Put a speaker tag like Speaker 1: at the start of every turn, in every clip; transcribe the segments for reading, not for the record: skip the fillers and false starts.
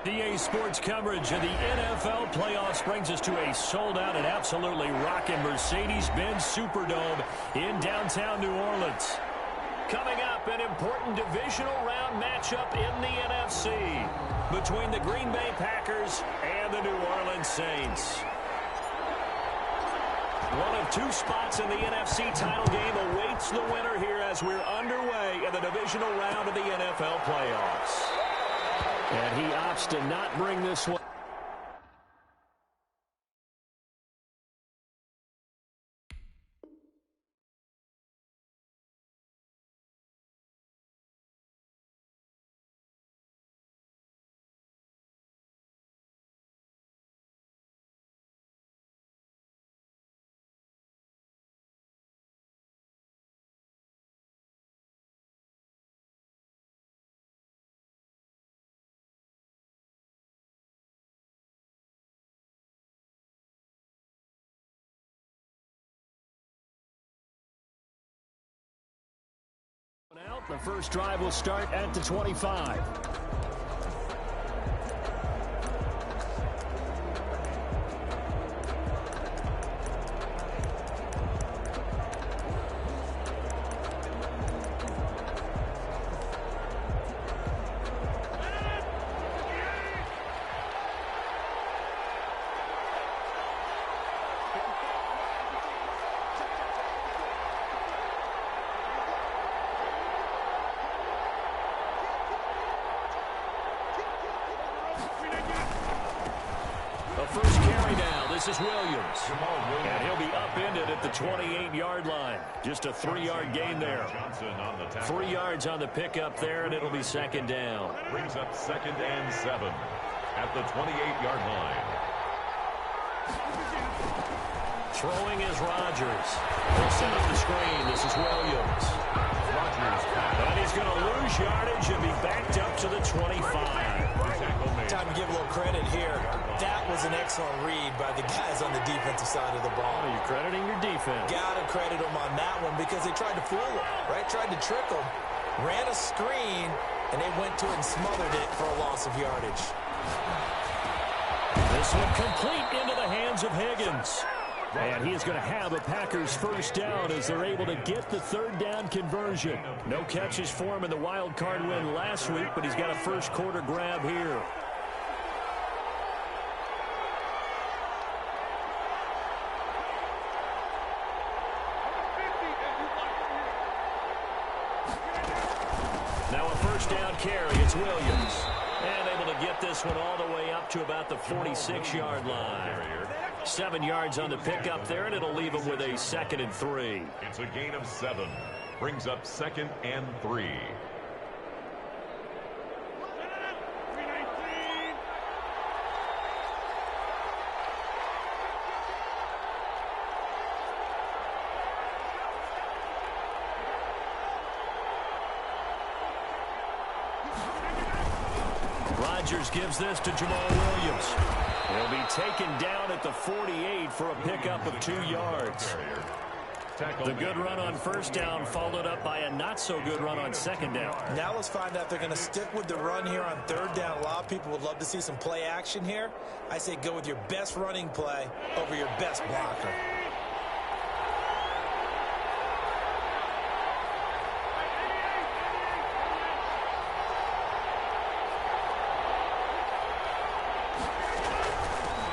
Speaker 1: EA Sports coverage of the NFL playoffs brings us to a sold-out and absolutely rocking Mercedes-Benz Superdome in downtown New Orleans. Coming up, an important divisional round matchup in the NFC between the Green Bay Packers and the New Orleans Saints. One of two spots in the NFC title game awaits the winner here as we're underway in the divisional round of the NFL playoffs. And he opts to not bring this one. The first drive will start at the 25. First carry now. This is Williams. And he'll be upended at the 28-yard line. Just a 3-yard gain there. 3 yards on the pickup there, and it'll be second down.
Speaker 2: Brings up 2nd and 7 at the 28-yard line.
Speaker 1: Throwing is Rodgers. They'll set up the screen. This is Williams.
Speaker 2: Rodgers.
Speaker 1: And he's going to lose yardage and be backed up to the 25.
Speaker 3: Time to give a little credit here. That was an excellent read by the guys on the defensive side of the ball.
Speaker 1: Oh, you're crediting your defense.
Speaker 3: Got to credit them on that one because they tried to fool him, right? Tried to trick him. Ran a screen, and they went to it and smothered it for a loss of yardage.
Speaker 1: This one complete into the hands of Higgins. And he is going to have a Packers first down as they're able to get the third down conversion. No catches for him in the wild card win last week, but he's got a first quarter grab here. Now a first down carry. It's Williams. And able to get this one all the way up to about the 46-yard line. 7 yards on the pickup there, and it'll leave him with a 2nd and 3.
Speaker 2: It's a gain of 7. Brings up 2nd and 3.
Speaker 1: Rodgers gives this to Jamal Williams. He'll be taken down at the 48 for a pickup of 2 yards. The good run on first down followed up by a not-so-good run on second down.
Speaker 3: Now let's find out if they're going to stick with the run here on third down. A lot of people would love to see some play action here. I say go with your best running play over your best blocker.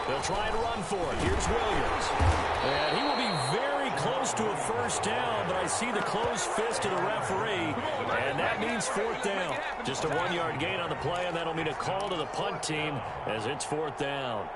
Speaker 1: They'll try and run for it. Here's Williams. And he will be very close to a first down, but I see the closed fist of the referee, and that means fourth down. Just a 1-yard gain on the play, and that'll mean a call to the punt team as it's fourth down.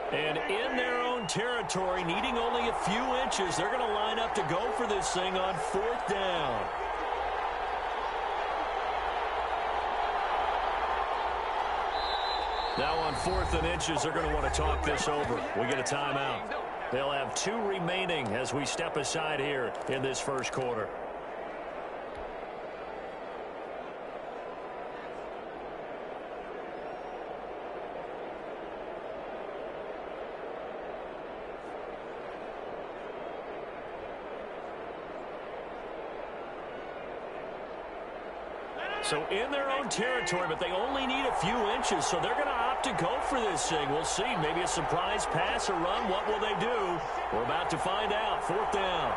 Speaker 1: And in their own territory, needing only a few inches, they're going to line up to go for this thing on fourth down. Now on 4th and inches, they're going to want to talk this over. We get a timeout. They'll have 2 remaining as we step aside here in this first quarter. So in their own territory, but they only need a few inches, so they're going to opt to go for this thing. We'll see. Maybe a surprise pass or run. What will they do? We're about to find out. 4th down.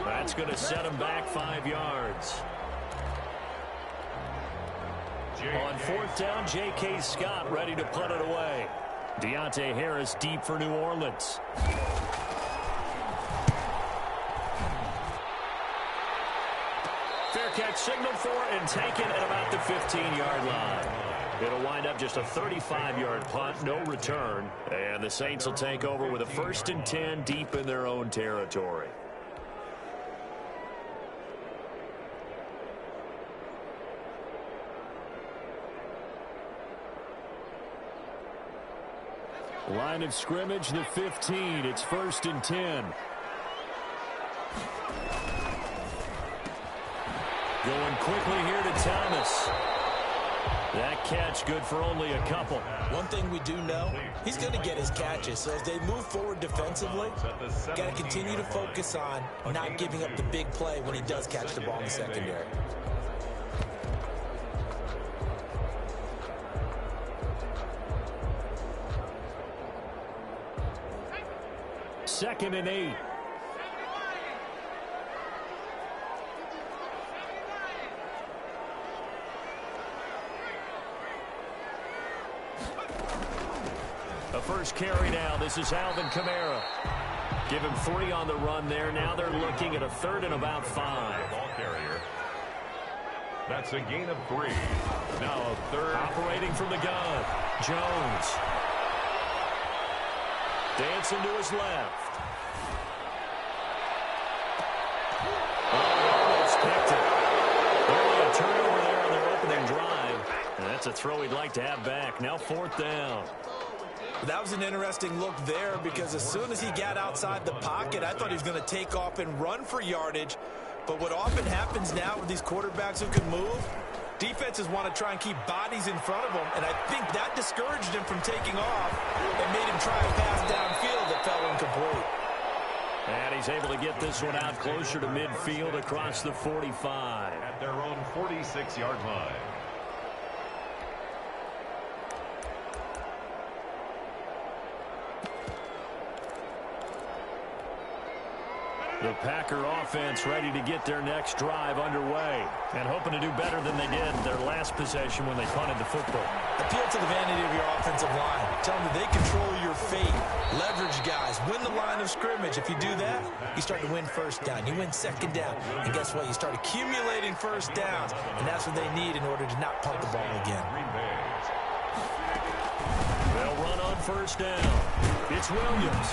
Speaker 1: That's going to set him back 5 yards. On 4th down, J.K. Scott ready to put it away. Deontay Harris deep for New Orleans. Fair catch signaled for and taken at about the 15-yard line. It'll wind up just a 35-yard punt, no return. And the Saints will take over with a 1st and 10 deep in their own territory. Line of scrimmage, the 15. It's 1st and 10. Going quickly here to Thomas. That catch good for only a couple.
Speaker 3: One thing we do know, he's going to get his catches. So as they move forward defensively, got to continue to focus on not giving up the big play when he does catch the ball in the secondary.
Speaker 1: Second and 8. A first carry now. This is Alvin Kamara. Give him 3 on the run there. Now they're looking at a 3rd and about 5.
Speaker 2: Ball carrier. That's a gain of 3. Now a 3rd.
Speaker 1: Operating from the gun. Jones. Dancing to his left. Almost picked it. Only a turnover there on their opening drive. And that's a throw he'd like to have back. Now 4th down.
Speaker 3: That was an interesting look there because as soon as he got outside the pocket, I thought he was going to take off and run for yardage. But what often happens now with these quarterbacks who can move, defenses want to try and keep bodies in front of them, and I think that discouraged him from taking off and made him try a pass downfield that fell incomplete.
Speaker 1: And he's able to get this one out closer to midfield across the 45.
Speaker 2: At their own 46-yard line.
Speaker 1: The Packer offense ready to get their next drive underway and hoping to do better than they did their last possession when they punted the football.
Speaker 3: Appeal to the vanity of your offensive line. Tell them that they control your fate. Leverage guys. Win the line of scrimmage. If you do that, you start to win 1st down. You win 2nd down. And guess what? You start accumulating 1st downs. And that's what they need in order to not punt the ball again.
Speaker 1: They'll run on 1st down. It's Williams.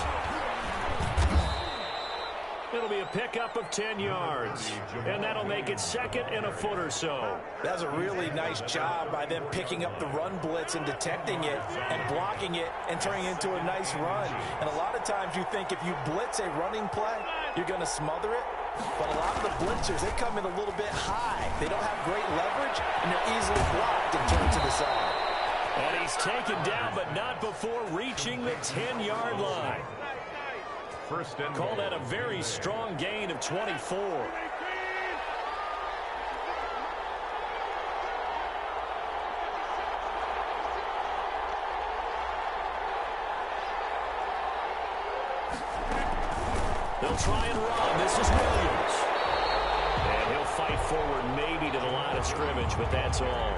Speaker 1: It'll be a pickup of 10 yards, and that'll make it 2nd and a foot or so.
Speaker 3: That's a really nice job by them picking up the run blitz and detecting it and blocking it and turning it into a nice run. And a lot of times you think if you blitz a running play, you're going to smother it. But a lot of the blitzers, they come in a little bit high. They don't have great leverage, and they're easily blocked and turned to the side.
Speaker 1: And he's taken down, but not before reaching the 10-yard line.
Speaker 2: First and
Speaker 1: Call that a very strong gain of 24. They'll try and run. This is Williams. And he'll fight forward maybe to the line of scrimmage, but that's all.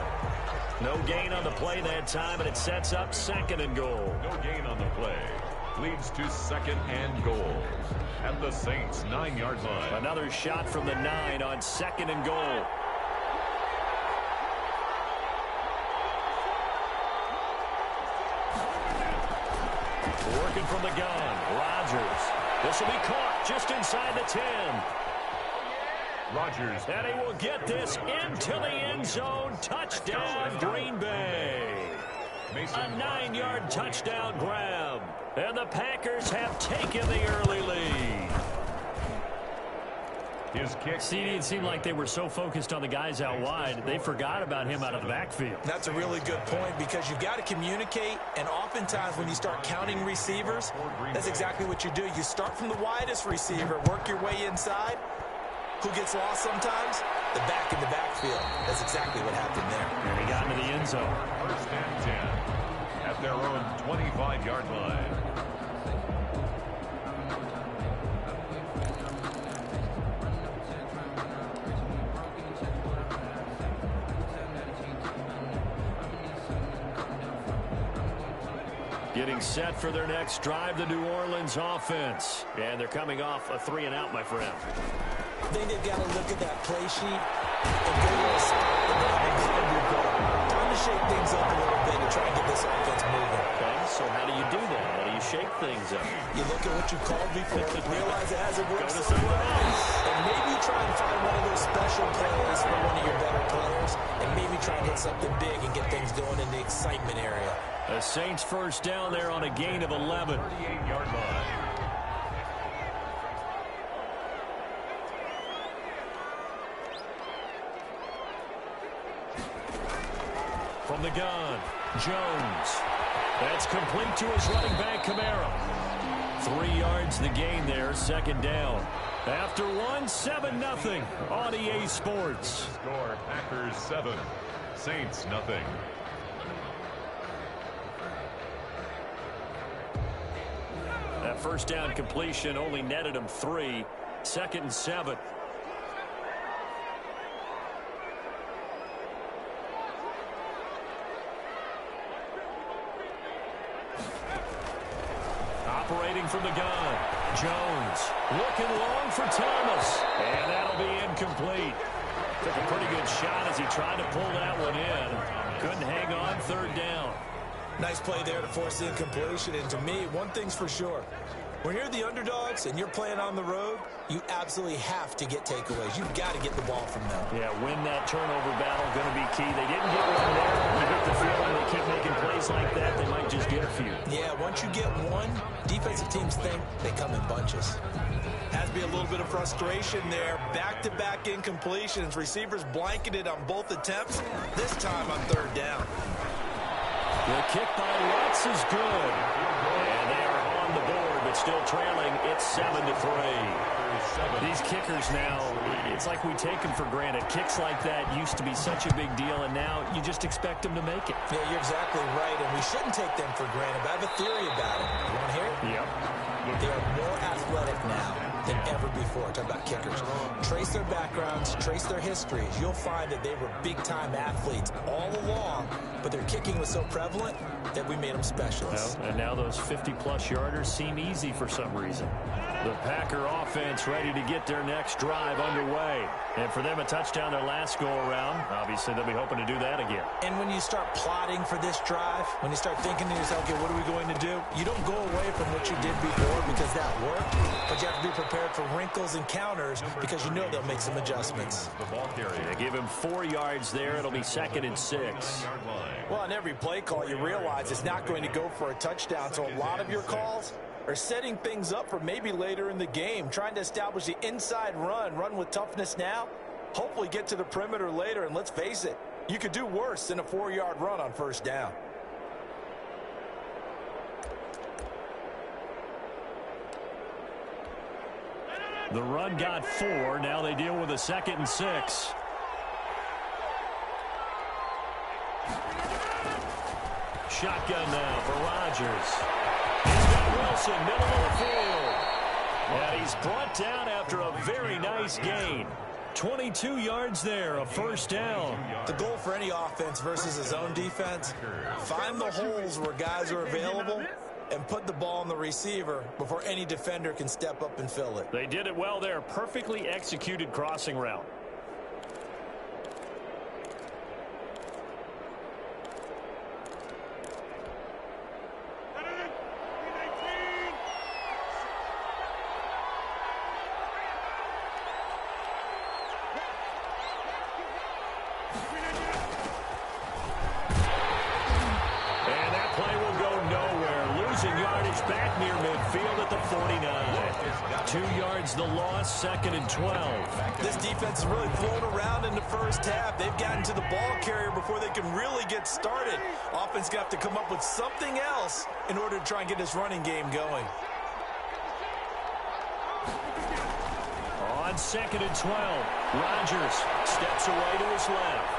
Speaker 1: No gain on the play that time, and it sets up 2nd and goal.
Speaker 2: No gain on the play. Leads to 2nd and goal. At the Saints' 9-yard line.
Speaker 1: Another shot from the 9 on 2nd and goal. Working from the gun. Rodgers. This will be caught just inside the 10.
Speaker 2: Rodgers.
Speaker 1: And he will get this into the end zone. Touchdown, Green Bay. A 9-yard touchdown grab. And the Packers have taken the early lead.
Speaker 2: His kick.
Speaker 1: CD, it seemed like they were so focused on the guys out wide, they forgot about him out of the backfield.
Speaker 3: That's a really good point because you've got to communicate, and oftentimes when you start counting receivers, that's exactly what you do. You start from the widest receiver, work your way inside. Who gets lost sometimes? The back in the backfield. That's exactly what happened there.
Speaker 1: And he got into the end zone.
Speaker 2: First and 10 at their own 25-yard line.
Speaker 1: Getting set for their next drive, the New Orleans offense. And thee coming off a 3-and-out, my friend.
Speaker 3: I think they've got to look at that play sheet and go to a spot that they have behind your goal. Time to shake things up a little bit to try and get this offense moving.
Speaker 1: Okay, so how do you do that? How do you shake things up?
Speaker 3: You look at what you called before, realize it hasn't worked
Speaker 1: Go to
Speaker 3: so
Speaker 1: someone
Speaker 3: well,
Speaker 1: else.
Speaker 3: and maybe try and find one of those special plays for one of your better players, and maybe try and hit something big and get things going in the excitement area.
Speaker 1: The Saints first down there on a gain of 11.
Speaker 2: 38-yard line.
Speaker 1: From the gun, Jones. That's complete to his running back, Kamara. 3 yards the gain there, second down. After 7-0 on EA Sports.
Speaker 2: Score, Packers 7, Saints nothing.
Speaker 1: That first down completion only netted him 3. 2nd and 7. Operating from the gun, Jones looking long for Thomas, and that'll be incomplete. Took a pretty good shot as he tried to pull that one in. Couldn't hang on, 3rd down.
Speaker 3: Nice play there to force the incompletion, and to me, one thing's for sure. When you're the underdogs and you're playing on the road, you absolutely have to get takeaways. You've got to get the ball from them.
Speaker 1: Yeah, win that turnover battle, going to be key. They didn't get one there. You get the feeling they keep making plays like that, they might just get a few.
Speaker 3: Yeah, once you get one, defensive teams think they come in bunches. Has to be a little bit of frustration there. Back-to-back incompletions. Receivers blanketed on both attempts, this time on 3rd down.
Speaker 1: The kick by Lutz is good. And they are on the board, but still trailing. It's 7-3. These kickers now, it's like we take them for granted. Kicks like that used to be such a big deal, and now you just expect them to make it.
Speaker 3: Yeah, you're exactly right, and we shouldn't take them for granted, but I have a theory about it. You want to hear it?
Speaker 1: Yep.
Speaker 3: They are more athletic now than ever before. Talk about kickers. Trace their backgrounds, trace their histories. You'll find that they were big-time athletes all along, but their kicking was so prevalent that we made them specialists.
Speaker 1: Well, and now those 50-plus yarders seem easy for some reason. The Packer offense ready to get their next drive underway. And for them, a touchdown their last go-around. Obviously, they'll be hoping to do that again.
Speaker 3: And when you start plotting for this drive, when you start thinking to yourself, okay, what are we going to do? You don't go away from what you did before because that worked, but you have to be prepared for wrinkles and counters because you know they'll make some adjustments.
Speaker 2: The ball carrier.
Speaker 1: They give him 4 yards there. It'll be 2nd and 6.
Speaker 3: Well, on every play call, you realize it's not going to go for a touchdown, so a lot of your calls are setting things up for maybe later in the game, trying to establish the inside run with toughness now, hopefully get to the perimeter later, and let's face it, you could do worse than a 4-yard run on 1st down.
Speaker 1: The run got 4. Now they deal with a 2nd and 6. Shotgun now for Rodgers. He's got Wilson, middle of the field. And he's brought down after a very nice gain. 22 yards there, a 1st down.
Speaker 3: The goal for any offense versus his own defense, find the holes where guys are available and put the ball on the receiver before any defender can step up and fill it.
Speaker 1: They did it well there. Perfectly executed crossing route. 2 yards the loss, 2nd and 12.
Speaker 3: This defense is really thrown around in the first half. They've gotten to the ball carrier before they can really get started. Offense got to come up with something else in order to try and get this running game going.
Speaker 1: On 2nd and 12, Rodgers steps away to his left.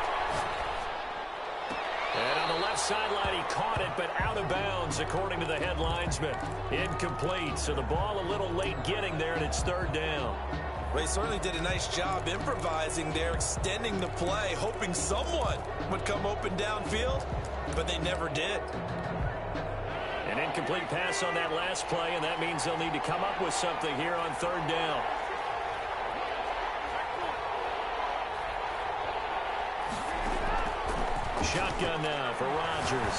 Speaker 1: And on the left sideline, he caught it, but out of bounds, according to the head linesman. Incomplete, so the ball a little late getting there, and it's 3rd down.
Speaker 3: They certainly did a nice job improvising there, extending the play, hoping someone would come open downfield, but they never did.
Speaker 1: An incomplete pass on that last play, and that means they'll need to come up with something here on 3rd down. Shotgun now for Rodgers.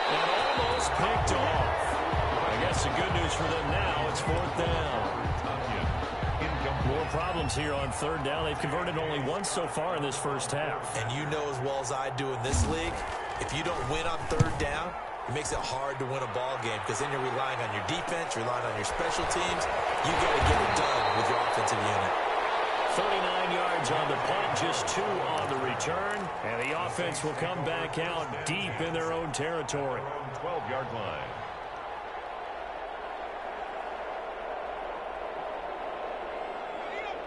Speaker 1: And almost picked off. I guess the good news for them now, it's 4th down. More problems here on 3rd down. They've converted only once so far in this first half.
Speaker 3: And you know as well as I do in this league, if you don't win on 3rd down, it makes it hard to win a ball game because then you're relying on your defense, you're relying on your special teams. You got to get it done with your offensive unit.
Speaker 1: 39 yards on the punt, just 2 on the return. And the offense will come back out deep in their own territory.
Speaker 2: 12-yard line.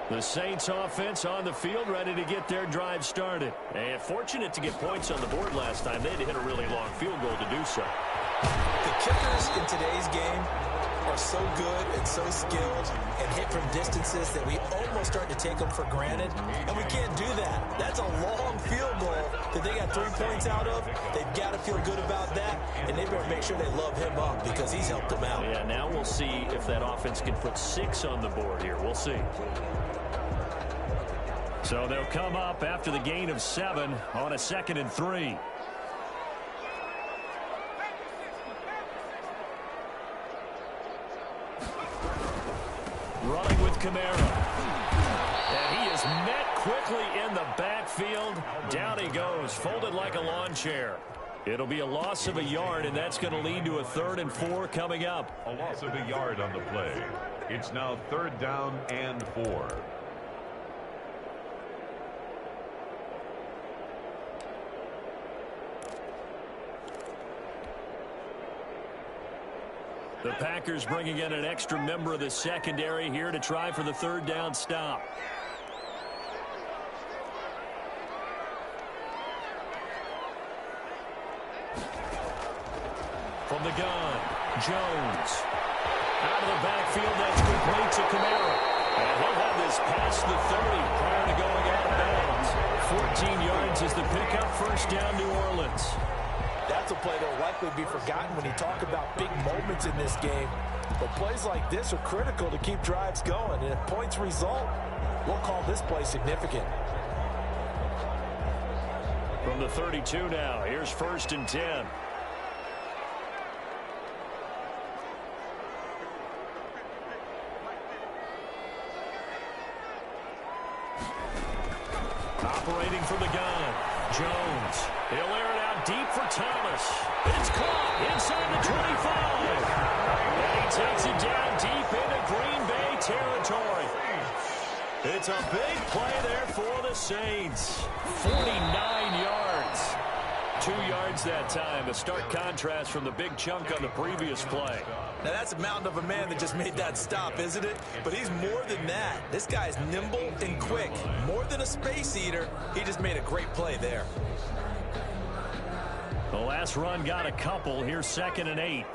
Speaker 1: The Saints offense on the field, ready to get their drive started. And fortunate to get points on the board last time. They had to hit a really long field goal to do so.
Speaker 3: The kickers in today's game are so good and so skilled and hit from distances that we almost start to take them for granted. And we can't do that. That's a long field goal that they got 3 points out of. They've got to feel good about that. And they better make sure they love him up because he's helped them out.
Speaker 1: Yeah, now we'll see if that offense can put 6 on the board here. We'll see. So they'll come up after the gain of 7 on a 2nd and 3. Running with Kamara. And he is met quickly in the backfield. Down he goes, folded like a lawn chair. It'll be a loss of a yard, and that's going to lead to a 3rd and 4 coming up.
Speaker 2: A loss of a yard on the play. It's now 3rd down and 4.
Speaker 1: The Packers bringing in an extra member of the secondary here to try for the 3rd down stop. From the gun, Jones. Out of the backfield, that's complete to Kamara. And he'll have this past the 30 prior to going out of bounds. 14 yards is the pickup, 1st down New Orleans.
Speaker 3: That's a play that will likely be forgotten when you talk about big moments in this game. But plays like this are critical to keep drives going. And if points result, we'll call this play significant.
Speaker 1: From the 32 now, here's 1st and 10. Operating from the gun, Jones. He'll air it out deep for Thomas. It's caught inside the 25. And he takes it down deep into Green Bay territory. It's a big play there for the Saints. 49 yards. 2 yards that time. A stark contrast from the big chunk on the previous play.
Speaker 3: Now, that's a mountain of a man that just made that stop, isn't it? But he's more than that. This guy's nimble and quick. More than a space eater, he just made a great play there.
Speaker 1: The last run got a couple. Here's 2nd and 8.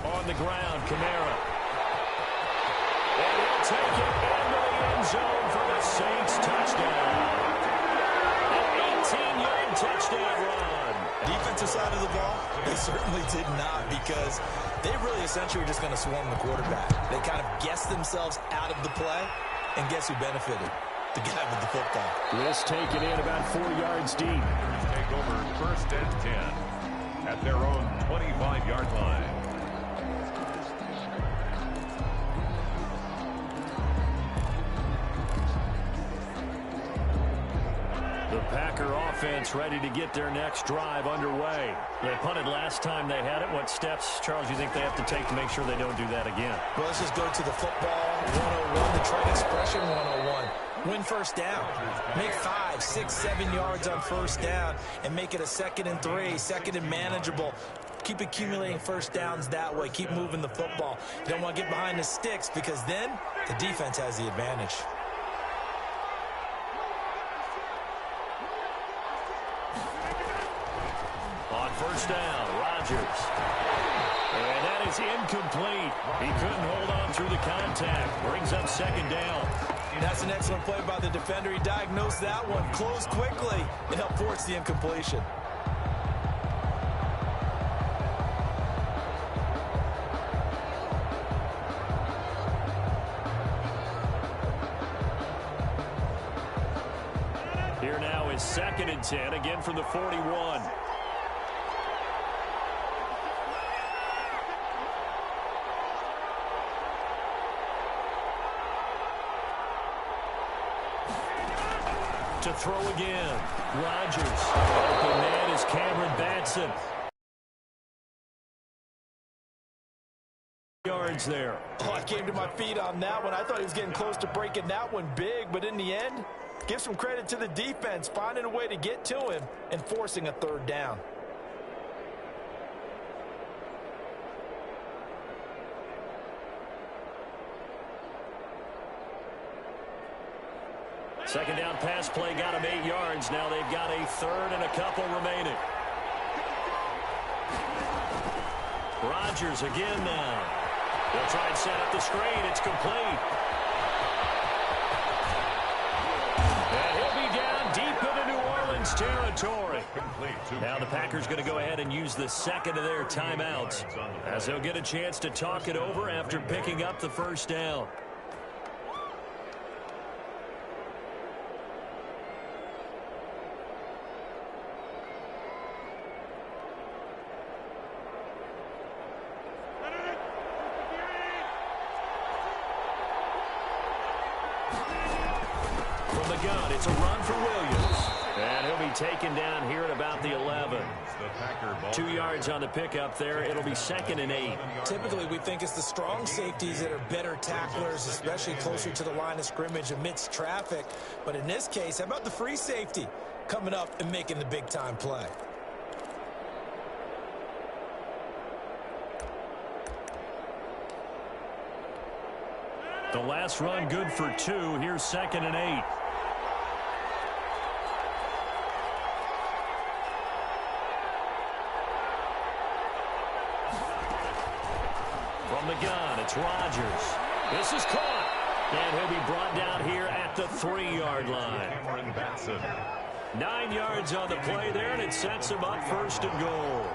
Speaker 1: On the ground, Kamara. And he'll take it into the end zone for the Saints touchdown. An 18-yard touchdown run.
Speaker 3: Defensive side of the ball, they certainly did not because they really essentially were just going to swarm the quarterback. They kind of guessed themselves out of the play, and guess who benefited? The guy with the football.
Speaker 1: This taken in about 4 yards deep.
Speaker 2: Take over 1st and 10. at their own 25-yard line.
Speaker 1: The Packer offense ready to get their next drive underway. They punted last time they had it. What steps, Charles, you think they have to take to make sure they don't do that again?
Speaker 3: Well, let's just go to the football 101, the trade expression 101. Win first down. Make 5, 6, 7 yards on first down and make it a 2nd and 3, 2nd and manageable. Keep accumulating first downs that way. Keep moving the football. You don't want to get behind the sticks because then the defense has the advantage.
Speaker 1: On first down, Rodgers. And that is incomplete. He couldn't hold on through the contact. Brings up 2nd down.
Speaker 3: That's an excellent play by the defender. He diagnosed that one, closed quickly, and helped force the incompletion.
Speaker 1: Here now is 2nd and 10, again from the 41. To throw again. Rodgers. Open man is Cameron Batson. Yards there.
Speaker 3: Oh, I came to my feet on that one. I thought he was getting close to breaking that one big, but in the end, give some credit to the defense, finding a way to get to him and forcing a 3rd down.
Speaker 1: Second down pass play got him 8 yards. Now they've got a 3rd and a couple remaining. Rodgers again now. They'll try and set up the screen. It's complete. And he'll be down deep into New Orleans territory. Now the Packers going to go ahead and use the 2nd of their timeouts as they'll get a chance to talk it over after picking up the first down. Gun. It's a run for Williams. And he'll be taken down here at about the 11. 2 yards on the pickup there. It'll be 2nd and 8.
Speaker 3: Typically, we think it's the strong safeties that are better tacklers, especially closer to the line of scrimmage amidst traffic. But in this case, how about the free safety coming up and making the big-time play?
Speaker 1: The last run good for 2. Here's 2nd and 8. From the gun, it's Rodgers. This is caught. And he'll be brought down here at the 3-yard line. 9 yards on the play there, and it sets him up 1st and goal.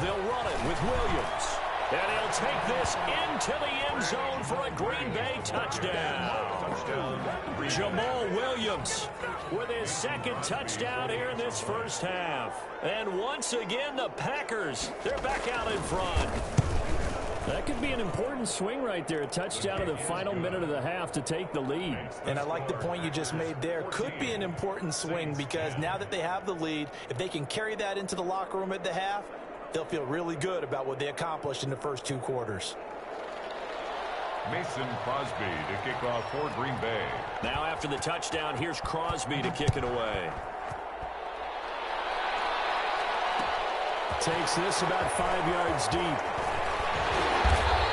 Speaker 1: They'll run it with Williams. And he'll take this into the end zone for a Green Bay touchdown. Jamal Williams with his 2nd touchdown here in this first half. And once again, the Packers, they're back out in front. That could be an important swing right there. A touchdown in the final minute of the half to take the lead.
Speaker 3: And I like the point you just made there. Could be an important swing because now that they have the lead, if they can carry that into the locker room at the half, they'll feel really good about what they accomplished in the first 2 quarters.
Speaker 2: Mason Crosby to kick off for Green Bay.
Speaker 1: Now after the touchdown, here's Crosby to kick it away. Takes this about 5 yards deep.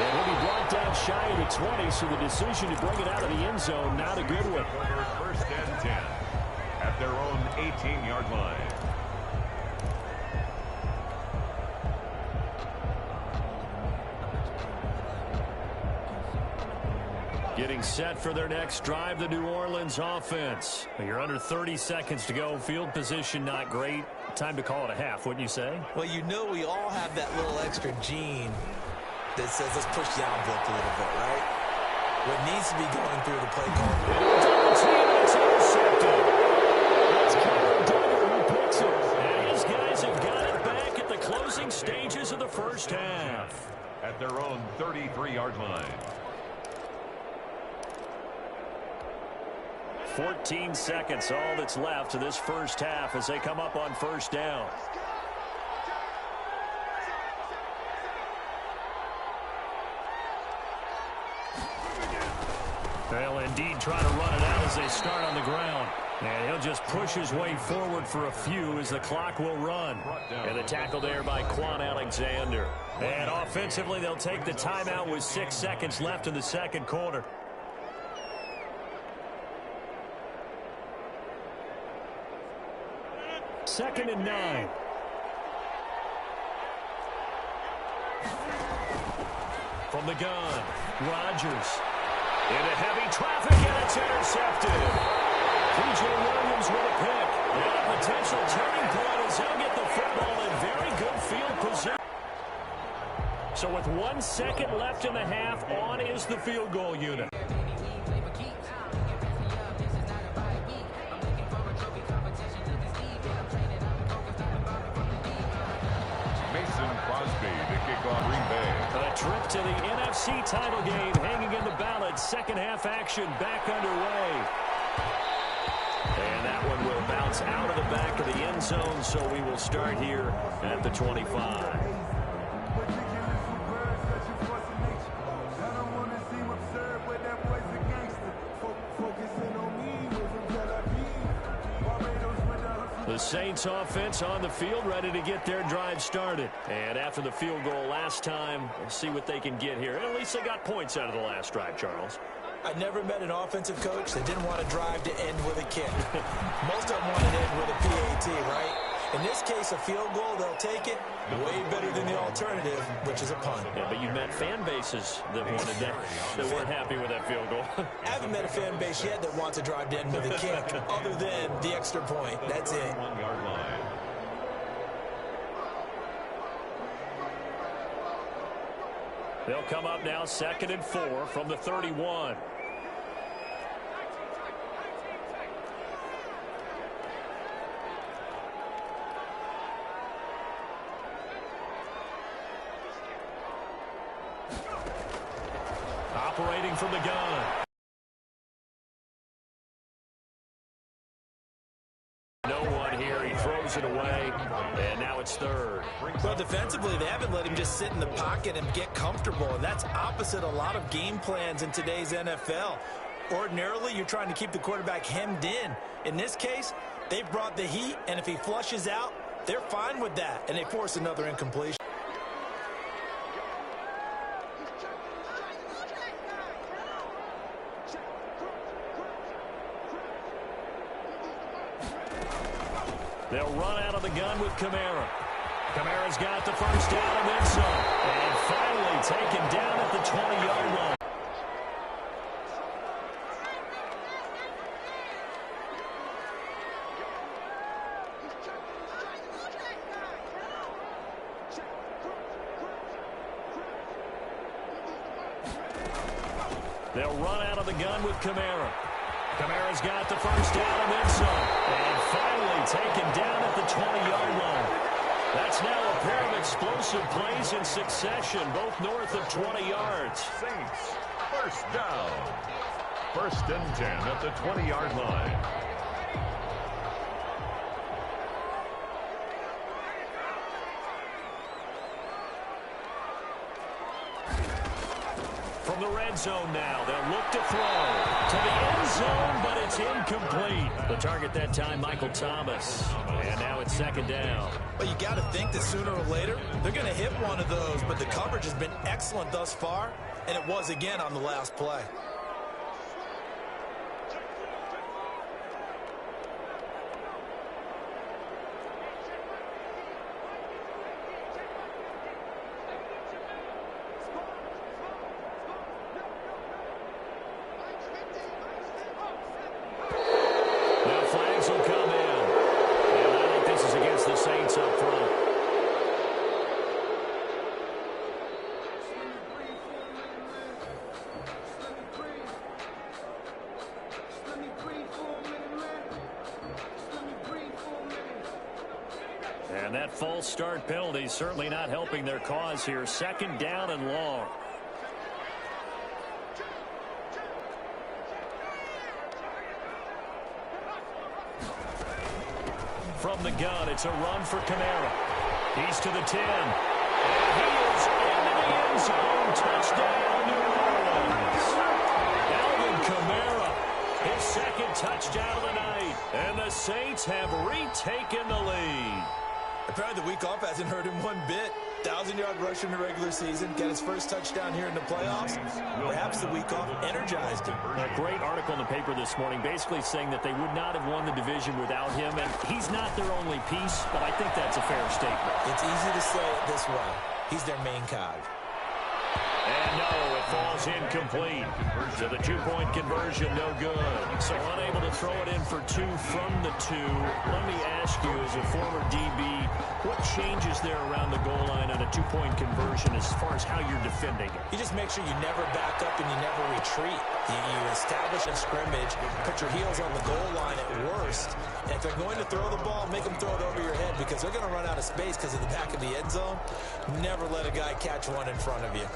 Speaker 1: And he'll be brought down shy of the 20, so the decision to bring it out of the end zone, not a good one.
Speaker 2: 1st and 10 at their own 18-yard line.
Speaker 1: Getting set for their next drive, the New Orleans offense. You're under 30 seconds to go. Field position not great. Time to call it a half, wouldn't you say?
Speaker 3: Well, you know we all have that little extra gene that says let's push the envelope a little bit, right? What needs to be going through the play call.
Speaker 1: Double team, it's intercepted. It's Kyle Duggar who picks it. And he's got
Speaker 2: 20-yard line.
Speaker 1: 14 seconds, all that's left of this first half as they come up on first down. They'll indeed try to run it out as they start on the ground. And he'll just push his way forward for a few as the clock will run. And the tackle there by Quan Alexander. And offensively, they'll take the timeout with 6 seconds left in the second quarter. Second and 9. From the gun, Rodgers. Into heavy traffic, and it's intercepted. P.J. Williams with a pick. And a potential turning point as he'll get the football in very good field position. So with 1 second left in the half, on is the field goal unit. A trip to the NFC title game hanging in the balance. Second half action back underway. And that one will bounce out of the back of the end zone, so we will start here at the 25. The Saints offense on the field, ready to get their drive started. And after the field goal last time, we'll see what they can get here. At least they got points out of the last drive, Charles.
Speaker 3: I never met an offensive coach that didn't want to drive to end with a kick. Most of them want to end with a PAT, right? In this case, a field goal, they'll take it. Way better than the alternative, which is a punt.
Speaker 1: Yeah, but you met fan bases that wanted that, that weren't happy with that field goal.
Speaker 3: I haven't met a fan base yet that wants to drive to end with a kick, other than the extra point. That's it.
Speaker 2: 1-yard line.
Speaker 1: They'll come up now, 2nd and 4 from the 31. Operating from the gun. No one here. He throws it away, and now it's 3rd.
Speaker 3: Well, defensively, they haven't let him just sit in the pocket and get comfortable, and that's opposite a lot of game plans in today's NFL. Ordinarily, you're trying to keep the quarterback hemmed in. In this case, they brought the heat, and if he flushes out, they're fine with that, and they force another incompletion.
Speaker 1: They'll run out of the gun with Kamara. Kamara's got the first down and then some. And finally taken down at the 20-yard line. They'll run out of the gun with Kamara. Kamara's got the first down and then some. And finally taken down at the 20-yard line. That's now a pair of explosive plays in succession, both north of 20 yards.
Speaker 2: Saints, first down. 1st and 10 at the 20-yard line.
Speaker 1: From the red zone now, they'll look to throw to the end zone, but it's incomplete. The target that time, Michael Thomas. And now it's 2nd down.
Speaker 3: Well, you got to think that sooner or later, they're going to hit one of those, but the coverage has been excellent thus far, and it was again on the last play.
Speaker 1: And that false start penalty certainly not helping their cause here. 2nd down and long. from the gun. It's a run for Kamara. He's to the 10. And he is into the end zone. Touchdown, New Orleans. Alvin Kamara, his second touchdown of the night. And the Saints have retaken the lead.
Speaker 3: Apparently the week off hasn't hurt him one bit. 1,000-yard rush in the regular season, got his first touchdown here in the playoffs. Perhaps the week off energized him.
Speaker 1: A great article in the paper this morning basically saying that they would not have won the division without him, and he's not their only piece, but I think that's a fair statement.
Speaker 3: It's easy to say it this way. He's their main cog.
Speaker 1: And no, it falls incomplete. So the two-point conversion, no good. So unable to throw it in for 2 from the 2. Let me ask you, as a former DB, what changes there around the goal line on a two-point conversion as far as how you're defending it?
Speaker 3: You just make sure you never back up and you never retreat. You establish a scrimmage, put your heels on the goal line at worst. And if they're going to throw the ball, make them throw it over your head because they're going to run out of space because of the back of the end zone. Never let a guy catch one in front of you.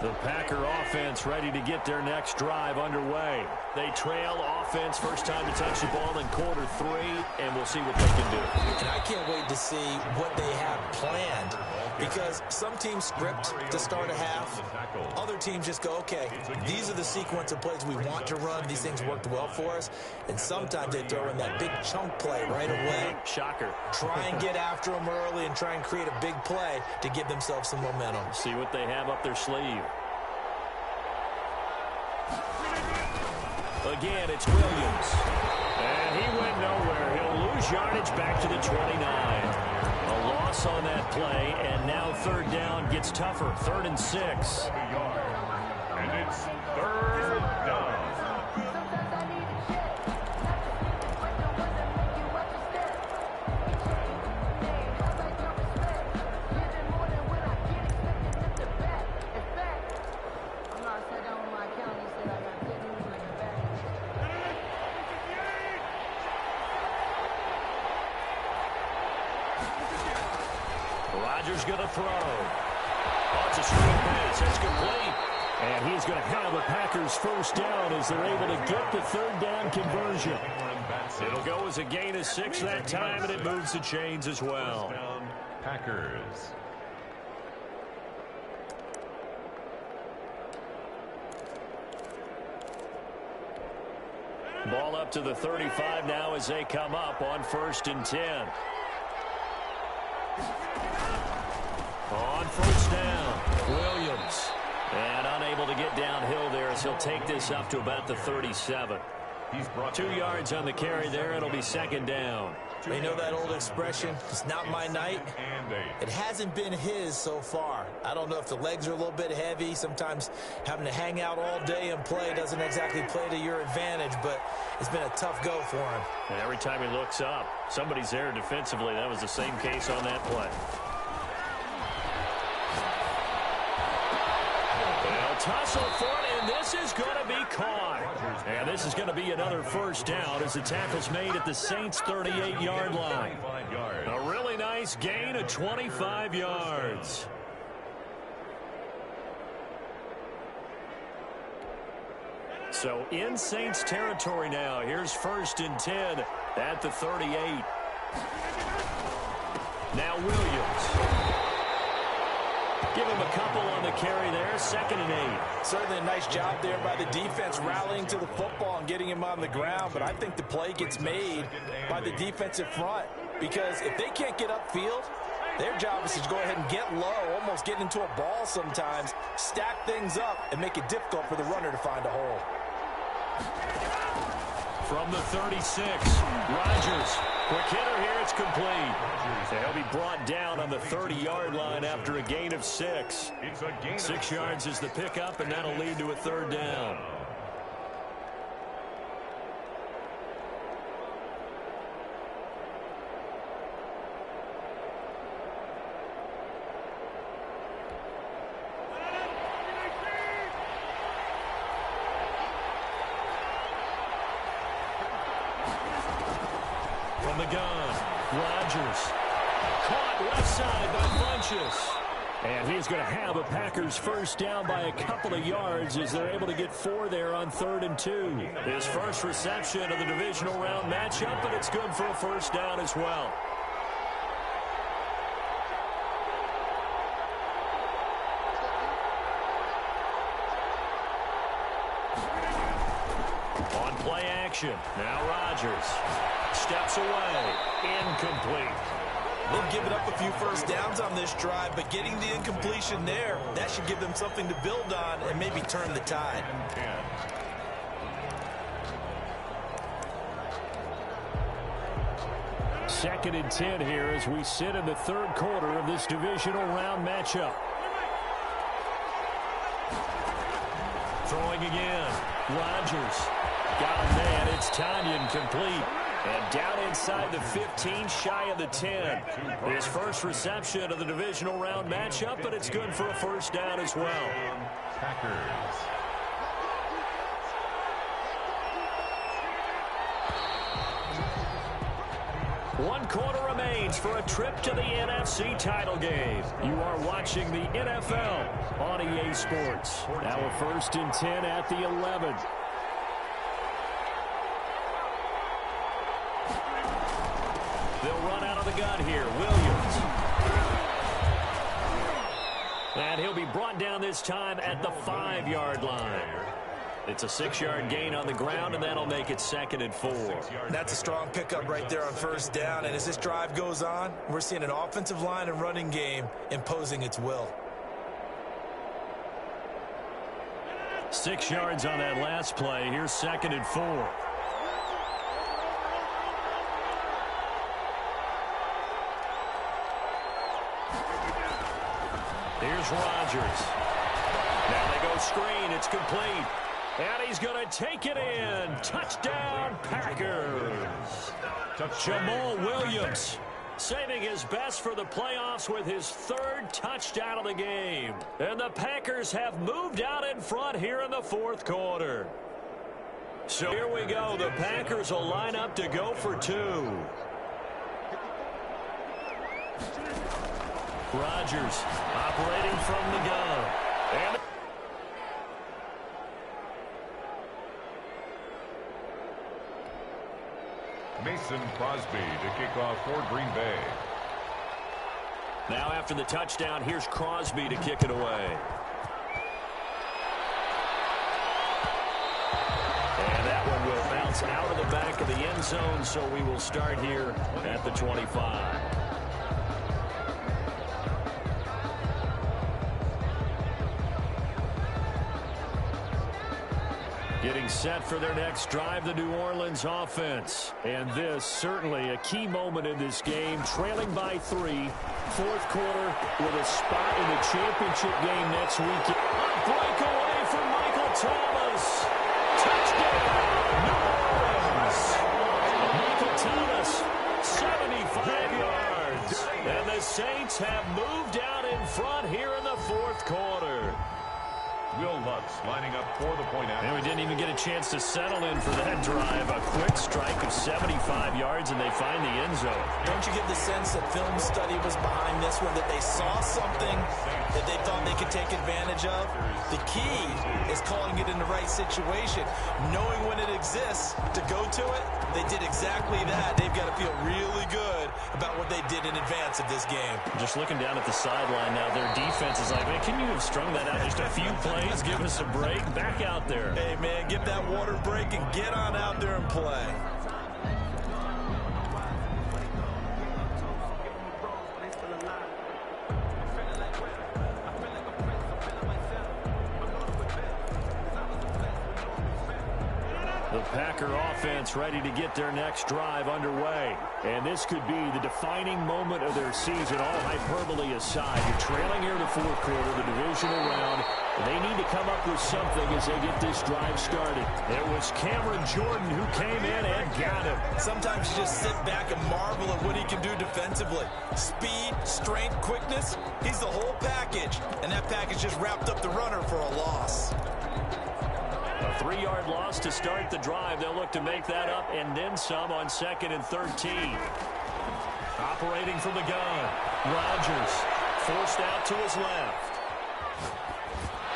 Speaker 1: The Packer offense ready to get their next drive underway. They trail offense, first time to touch the ball in quarter 3, and we'll see what they can do.
Speaker 3: And I can't wait to see what they have planned because some teams script to start a half. Other teams just go, okay, these are the sequence of plays we want to run. These things worked well for us. And sometimes they throw in that big chunk play right away.
Speaker 1: Shocker.
Speaker 3: Try and get after them early and try and create a big play to give themselves some momentum.
Speaker 1: See what they have up their sleeve. Again, it's Williams. And he went nowhere. He'll lose yardage back to the 29. A loss on that play, and now third down gets tougher. 3rd and 6.
Speaker 2: And it's 3rd down.
Speaker 1: Rodgers going to throw. Oh, it's a screen pass. That's complete. And he's going to have a Packers first down as they're able to get the third down conversion. It'll go as a gain of 6 that time, and it moves the chains as well.
Speaker 2: Packers.
Speaker 1: Ball up to the 35 now as they come up on 1st and 10. On first down, Williams. And unable to get downhill there as he'll take this up to about the 37.
Speaker 2: He's brought
Speaker 1: 2 yards on the carry there. It'll be 2nd down.
Speaker 3: You know that old expression, it's not my night? It hasn't been his so far. I don't know if the legs are a little bit heavy. Sometimes having to hang out all day and play doesn't exactly play to your advantage, but it's been a tough go for him.
Speaker 1: And every time he looks up, somebody's there defensively. That was the same case on that play. Tussle for it, and this is going to be caught. And this is going to be another first down as the tackle's made at the Saints' 38-yard line. A really nice gain of 25 yards. So in Saints territory now. Here's 1st and 10 at the 38. Now Williams. Give him a couple on the carry there. 2nd and 8.
Speaker 3: Certainly a nice job there by the defense rallying to the football and getting him on the ground. But I think the play gets made by the defensive front because if they can't get upfield, their job is to go ahead and get low, almost get into a ball sometimes, stack things up, and make it difficult for the runner to find a hole.
Speaker 1: From the 36, Rodgers. Quick hitter here, it's complete. He'll be brought down on the 30-yard line after a gain of 6. 6 yards is the pickup, and that'll lead to a 3rd down. From the gun, Rodgers. Caught left side by Bunches. And he's going to have a Packers first down by a couple of yards as they're able to get 4 there on 3rd and 2. His first reception of the divisional round matchup, and it's good for a first down as well. On play action, now Rodgers steps away, incomplete.
Speaker 3: They've given up a few first downs on this drive, but getting the incompletion there, that should give them something to build on and maybe turn the tide.
Speaker 1: Second and 10 here as we sit in the 3rd quarter of this divisional round matchup. Throwing again. Rodgers got a man. It's Tanyan complete. And down inside the 15, shy of the 10. His first reception of the divisional round matchup, but it's good for a first down as well.
Speaker 2: Packers.
Speaker 1: One quarter remains for a trip to the NFC title game. You are watching the NFL on EA Sports. Now a 1st and 10 at the 11. They'll run out of the gun here. Williams. And he'll be brought down this time at the 5-yard line. It's a 6-yard gain on the ground, and that'll make it 2nd and 4.
Speaker 3: That's a strong pickup right there on first down. And as this drive goes on, we're seeing an offensive line and running game imposing its will.
Speaker 1: 6 yards on that last play. Here's 2nd and 4. Here's Rodgers. Now they go screen. It's complete. And he's going to take it in. Touchdown, Packers. Jamal Williams saving his best for the playoffs with his 3rd touchdown of the game. And the Packers have moved out in front here in the 4th quarter. So here we go. The Packers will line up to go for 2. Rodgers operating from the gun. And
Speaker 2: Mason Crosby to kick off for Green Bay.
Speaker 1: now after the touchdown, here's Crosby to kick it away. And that one will bounce out of the back of the end zone, so we will start here at the 25. Getting set for their next drive, the New Orleans offense. And this, certainly a key moment in this game, trailing by 3, 4th quarter with a spot in the championship game next week. A breakaway from Michael Thomas. Touchdown, New Orleans. Michael Thomas, 75 yards. And the Saints have moved out in front here in the 4th quarter.
Speaker 2: Will Lutz lining up for the point out.
Speaker 1: And we didn't even get a chance to settle in for that drive. A quick strike of 75 yards, and they find the end zone.
Speaker 3: Don't you get the sense that film study was behind this one, that they saw something that they thought they could take advantage of? The key is calling it in the right situation. Knowing when it exists to go to it, they did exactly that. They've got to feel really good about what they did in advance of this game.
Speaker 1: Just looking down at the sideline now, their defense is like, man, can you have strung that out just a few plays? Give us a break. Back out there.
Speaker 3: Hey, man, get that water break and get on out there and play.
Speaker 1: The Packer offense ready to get their next drive underway. And this could be the defining moment of their season, all hyperbole aside. You're trailing here in the 4th quarter, the divisional round. They need to come up with something as they get this drive started. It was Cameron Jordan who came in and got him.
Speaker 3: Sometimes you just sit back and marvel at what he can do defensively. Speed, strength, quickness, he's the whole package. And that package just wrapped up the runner for a loss.
Speaker 1: A 3-yard loss to start the drive. They'll look to make that up and then some on 2nd and 13. Operating from the gun. Rodgers forced out to his left.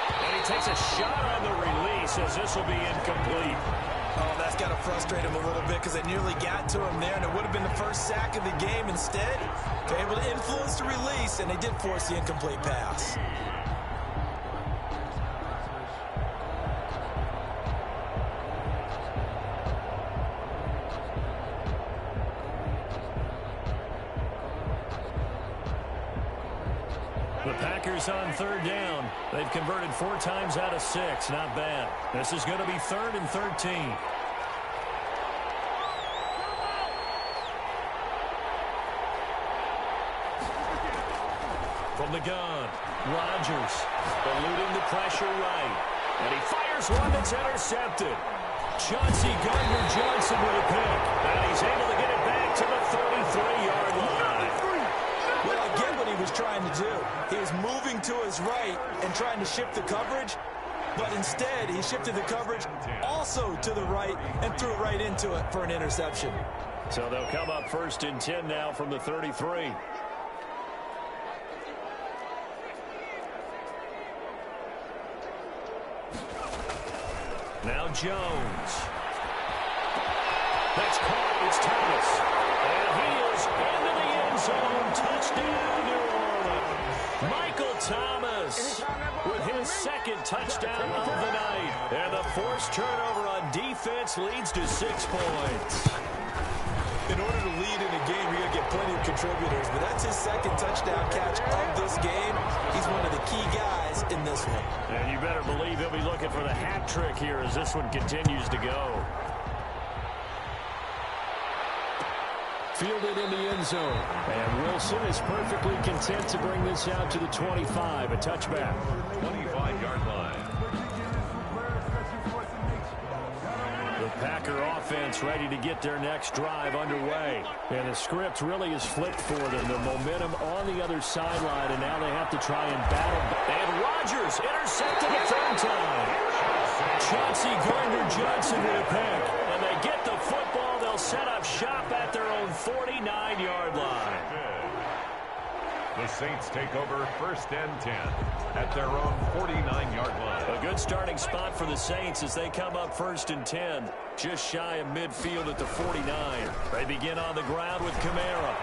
Speaker 1: And he takes a shot on the release as this will be incomplete.
Speaker 3: Oh, that's got to frustrate him a little bit because they nearly got to him there, and it would have been the first sack of the game. Instead, they're able to influence the release, and they did force the incomplete pass.
Speaker 1: The Packers on third down. They've converted 4 times out of 6. Not bad. This is going to be 3rd and 13. From the gun, Rodgers eluding the pressure right. And he fires one that's intercepted. Chauncey Gardner-Johnson with a pick. And he's able to get it back to the 33-yard line.
Speaker 3: Well, I get what he was trying to do. He was moving to his right and trying to shift the coverage, but instead he shifted the coverage also to the right and threw it right into it for an interception.
Speaker 1: So they'll come up 1st and 10 now from the 33. Now Jones. That's caught. It's Thomas. And he is into the end zone. Touchdown, New Orleans. Michael Thomas with his 2nd touchdown of the night. And the forced turnover on defense leads to 6 points.
Speaker 3: In order to lead in a game, you're going to get plenty of contributors, but that's his 2nd touchdown catch of this game. He's one of the key guys in this one.
Speaker 1: And you better believe he'll be looking for the hat trick here as this one continues to go. Fielded in the end zone. And Wilson is perfectly content to bring this out to the 25, a touchback.
Speaker 2: 25-yard line.
Speaker 1: The Packer offense ready to get their next drive underway. And the script really is flipped for them. The momentum on the other sideline, and now they have to try and battle. And Rodgers intercepted the 3rd time. Chauncey Gardner-Johnson with a pick. And they get the football. They'll set up shop at their own 49-yard line.
Speaker 2: The Saints take over 1st and 10 at their own 49-yard line.
Speaker 1: A good starting spot for the Saints as they come up 1st and 10, just shy of midfield at the 49. They begin on the ground with Kamara.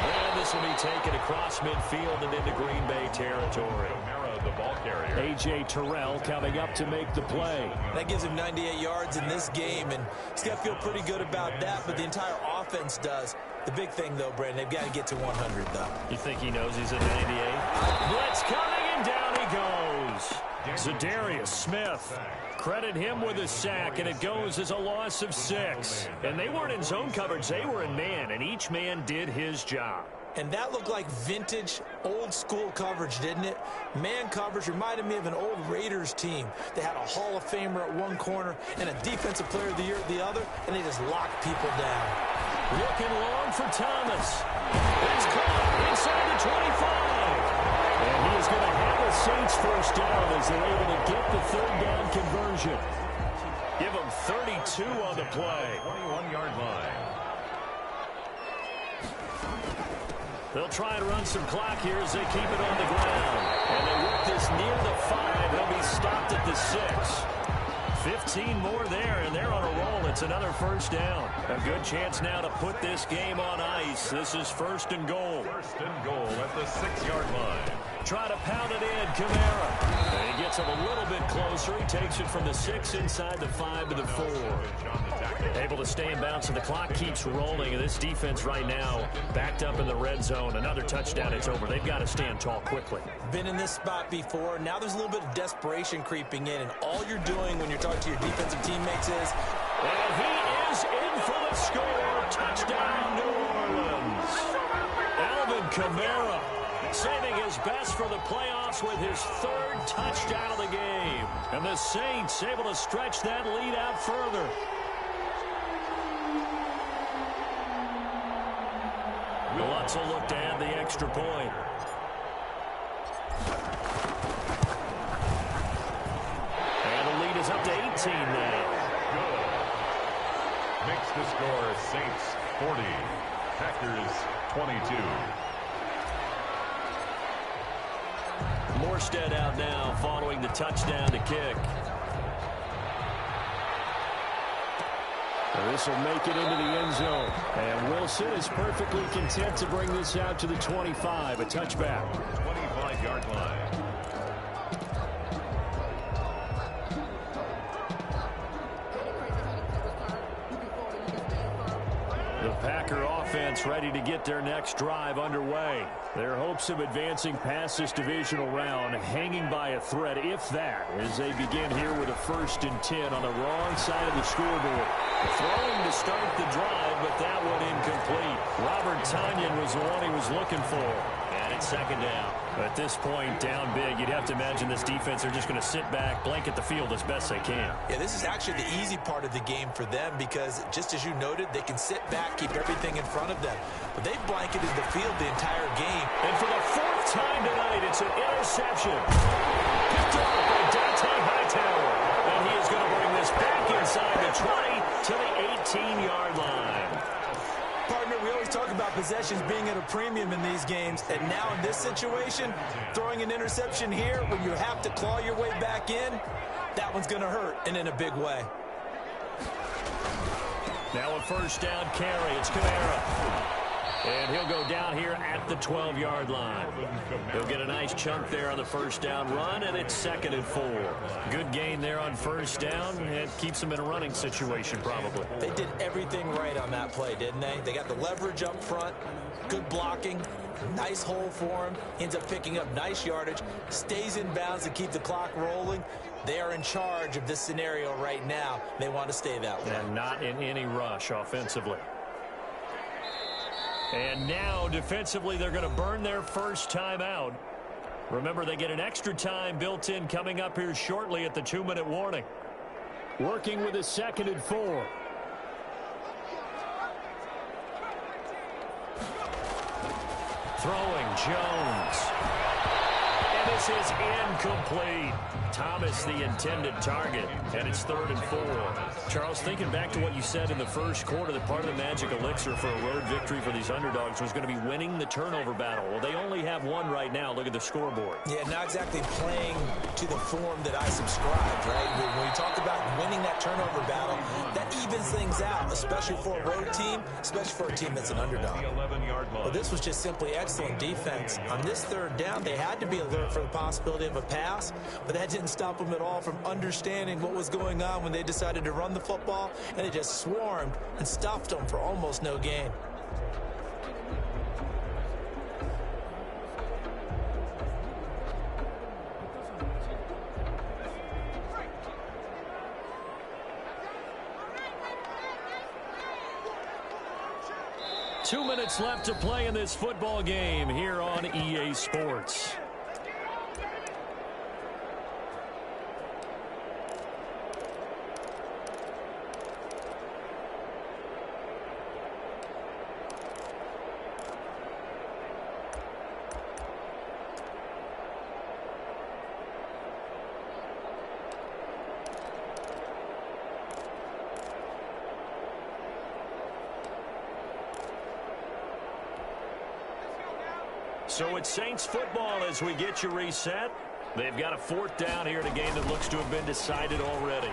Speaker 1: And this will be taken across midfield and into Green Bay territory.
Speaker 2: Kamara, the ball carrier.
Speaker 1: A.J. Terrell coming up to make the play.
Speaker 3: That gives him 98 yards in this game, and he's got to feel pretty good about that, but the entire offense does. The big thing, though, Brandon, they've got to get to 100, though.
Speaker 1: You think he knows he's at 98? Blitz coming, and down he goes. Za'Darius Smith. Credit him with a sack, and it goes as a loss of 6. And they weren't in zone coverage. They were in man, and each man did his job.
Speaker 3: And that looked like vintage, old-school coverage, didn't it? Man coverage reminded me of an old Raiders team. They had a Hall of Famer at one corner and a Defensive Player of the Year at the other, and they just locked people down.
Speaker 1: Looking long for Thomas. It's caught inside the 25. And he is going to have a Saints first down as they're able to get the 3rd down conversion. Give them 32 on the play.
Speaker 2: 21-yard line.
Speaker 1: They'll try and run some clock here as they keep it on the ground. And they work this near the 5. They'll be stopped at the 6. 15 more there, and they're on a roll. It's another first down. A good chance now to put this game on ice. This is 1st and goal.
Speaker 2: 1st and goal at the 6-yard line.
Speaker 1: Try to pound it in, Kamara. And he gets him a little bit closer. He takes it from the 6 inside the 5 to the 4. Able to stay in bounds, and the clock keeps rolling. And this defense right now backed up in the red zone. Another touchdown, it's over. They've got to stand tall quickly.
Speaker 3: Been in this spot before. Now there's a little bit of desperation creeping in, and all you're doing when you're talking to your defensive teammates is...
Speaker 1: And he is in for the score. Touchdown, New Orleans. Alvin Kamara saving his best for the playoffs with his 3rd touchdown of the game. And the Saints able to stretch that lead out further. Lutz will look to add the extra point. And the lead is up to 18 now.
Speaker 2: Good. Makes the score Saints 40, Packers 22.
Speaker 1: Morstead out now following the touchdown to kick. This will make it into the end zone. And Wilson is perfectly content to bring this out to the 25, a touchback.
Speaker 2: 25-yard line.
Speaker 1: The Packer offense ready to get their next drive underway. Their hopes of advancing past this divisional round hanging by a thread, if that, as they begin here with a 1st and 10 on the wrong side of the scoreboard. Throwing to start the drive, but that one incomplete. Robert Tonyan was the one he was looking for. And it's 2nd down. At this point, down big, you'd have to imagine this defense are just going to sit back, blanket the field as best they can.
Speaker 3: Yeah, this is actually the easy part of the game for them because, just as you noted, they can sit back, keep everything in front of them. But they've blanketed the field the entire game.
Speaker 1: And for the 4th time tonight, it's an interception. Picked up by Dante Hightower. And he is going to bring this back inside the 20 to the 18-yard line.
Speaker 3: Partner, we always talk about possessions being at a premium in these games, and now in this situation, throwing an interception here when you have to claw your way back in, that one's going to hurt, and in a big way.
Speaker 1: Now a 1st down carry. It's Kamara. And he'll go down here at the 12-yard line. He'll get a nice chunk there on the 1st down run, and it's 2nd and 4. Good gain there on 1st down, and keeps them in a running situation probably.
Speaker 3: They did everything right on that play, didn't they? They got the leverage up front, good blocking, nice hole for him, ends up picking up nice yardage, stays in bounds to keep the clock rolling. They are in charge of this scenario right now. They want to stay that way.
Speaker 1: And not in any rush offensively. And now, defensively, they're going to burn their 1st time out. Remember, they get an extra time built in coming up here shortly at the 2-minute warning. Working with a 2nd and 4. Throwing, Jones. And this is incomplete. Thomas, the intended target, and it's 3rd and 4. Charles, thinking back to what you said in the 1st quarter, that part of the magic elixir for a road victory for these underdogs was going to be winning the turnover battle. Well, they only have one right now. Look at the scoreboard.
Speaker 3: Yeah, not exactly playing to the form that I subscribed, right? When you talk about winning that turnover battle, that evens things out, especially for a road team, especially for a team that's an underdog. Well, this was just simply excellent defense. On this 3rd down, they had to be alert for the possibility of a pass, but that didn't stop them at all from understanding what was going on when they decided to run the football, and they just swarmed and stuffed them for almost no gain.
Speaker 1: Two minutes left to play in this football game here on EA Sports. So it's Saints football as we get you reset. They've got a 4th down here in a game that looks to have been decided already.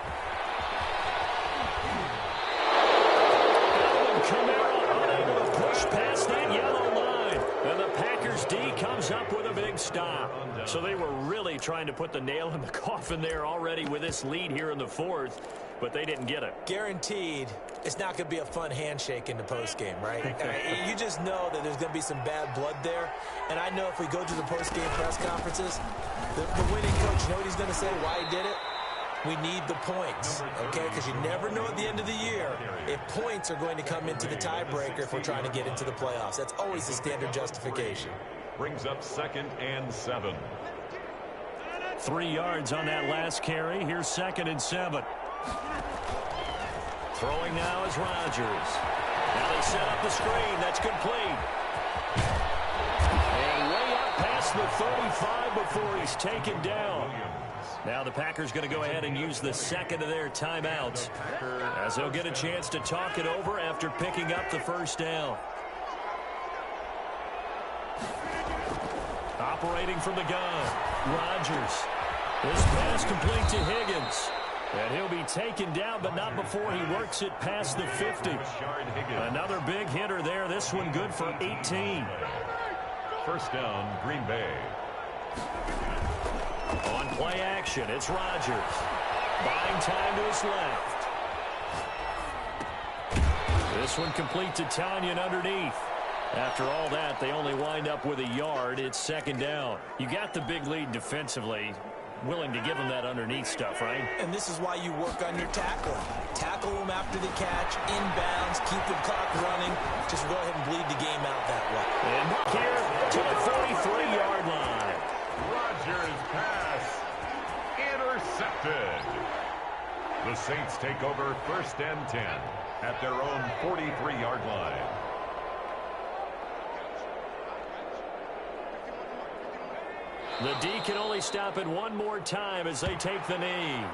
Speaker 1: Alvin Kamara unable to push past that yellow line. And the Packers D comes up with a big stop. So they were really trying to put the nail in the coffin there already with this lead here in the 4th. But they didn't get it.
Speaker 3: Guaranteed, it's not going to be a fun handshake in the postgame, right? You just know that there's going to be some bad blood there. And I know if we go to the postgame press conferences, the winning coach, you know what he's going to say, why he did it? We need the points, okay? Because you never know at the end of the year if points are going to come into the tiebreaker if we're trying to get into the playoffs. That's always the standard justification.
Speaker 2: Brings up 2nd and 7.
Speaker 1: 3 yards on that last carry. Here's 2nd and 7. Throwing now is Rodgers. Now they set up the screen. That's complete. And way up past the 35 before he's taken down. Now the Packers going to go ahead and use the 2nd of their timeouts as they'll get a chance to talk it over after picking up the 1st down. Operating from the gun. Rodgers. This pass complete to Higgins. And he'll be taken down, but not before he works it past the 50. Another big hitter there. This one good for 18.
Speaker 2: First down, Green Bay.
Speaker 1: On play action, it's Rodgers. Buying time to his left. This one complete to Tanyan underneath. After all that, they only wind up with a yard. It's second down. You got the big lead defensively. Willing to give them that underneath stuff, right?
Speaker 3: And this is why you work on your tackling. Tackle them after the catch, inbounds, keep the clock running. Just go ahead and bleed the game out that way.
Speaker 1: And here to the 43-yard line.
Speaker 2: Rodgers' pass intercepted. The Saints take over first and 10 at their own 43-yard line.
Speaker 1: The D can only stop it one more time as they take the knee.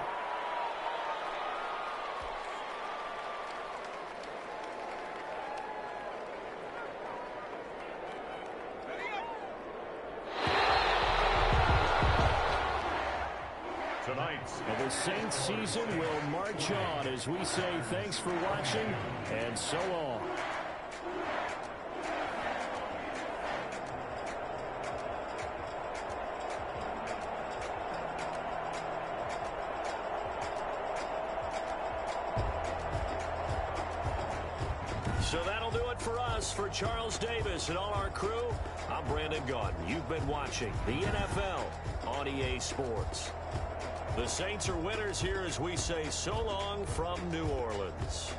Speaker 2: Tonight's
Speaker 1: The Saints season will march on as we say thanks for watching and so long. So that'll do it for us. For Charles Davis and all our crew, I'm Brandon Gaudin. You've been watching the NFL on EA Sports. The Saints are winners here as we say so long from New Orleans.